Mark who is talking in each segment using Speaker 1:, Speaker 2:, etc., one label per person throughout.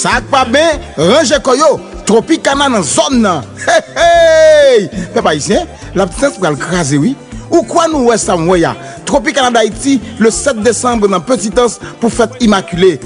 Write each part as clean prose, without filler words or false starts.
Speaker 1: Ça pas bien, range koyo, Tropicana dans zone. Hey! Papa ici, la petite pour le craser oui. Ou quoi nous ouais ça moya? Tropicana d'Haïti le 7 décembre dans Petite Anse pour fête immaculée.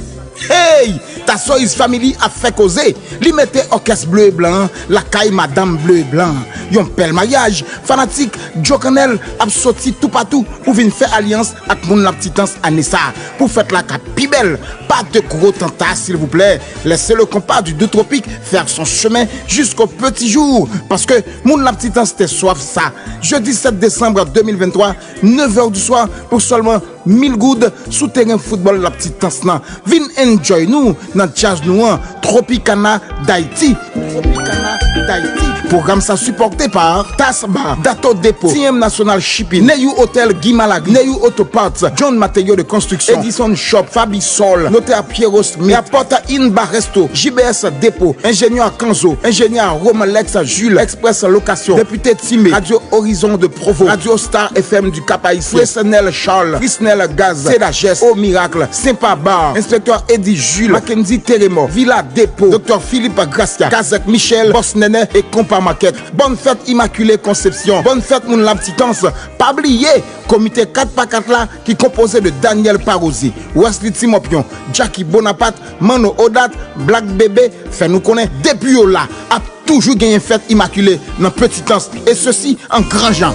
Speaker 1: Hey! Ta Sois Family a fait causer. Li mette orchestre bleu et blanc, la caille madame bleu et blanc. Yon bel mariage, fanatique, Joe Canel a sorti tout partout pour venir faire alliance avec mon la petite Anse Anessa. Pour faire la cap pi belle. Pas de gros tentas s'il vous plaît. Laissez le compas du deux tropiques faire son chemin jusqu'au petit jour. Parce que mon la petite Anse t'es soif ça. Jeudi 7 décembre 2023, 9h du soir pour seulement 1000 gouttes sous terrain football la petite Anse. Vin enjoy nous dans Jazz Nouan, Tropicana d'Haïti. Tropicana d'Haïti. Programme ça supporté par Tasba, Dato Depot, TM National Shipping, Neyou Hotel Guimalag, Neyou Autoparts, John Matériaux de Construction, Edison Shop, Fabi Sol, Notaire Pierrot Smith, Porta Inba Resto, JBS Depot, Ingénieur Kanzo, Ingénieur Romalex Jules, Express Location, Député Timé, Radio Horizon de Provo, Radio Star FM du Cap-Haïtien, Fresnel Charles, Frisnel Gaz, Cédages, Au Miracle, Sympa Bar, Inspecteur Eddie Jules, Mackenzie Térémo, Villa Depot, Dr Philippe Gracia, Kazek Michel, Boss Nene et Compa Market. Bonne fête Immaculée Conception. Bonne fête mon la petite Anse. Pas oublier comité 4x4 là qui composé de Daniel Parosi, Wesley Timopion, Jackie Bonaparte, Mano Odat, Black Bébé, fait nous connaître depuis là a toujours gagné fête Immaculée dans Petite Anse et ceci en grand genre.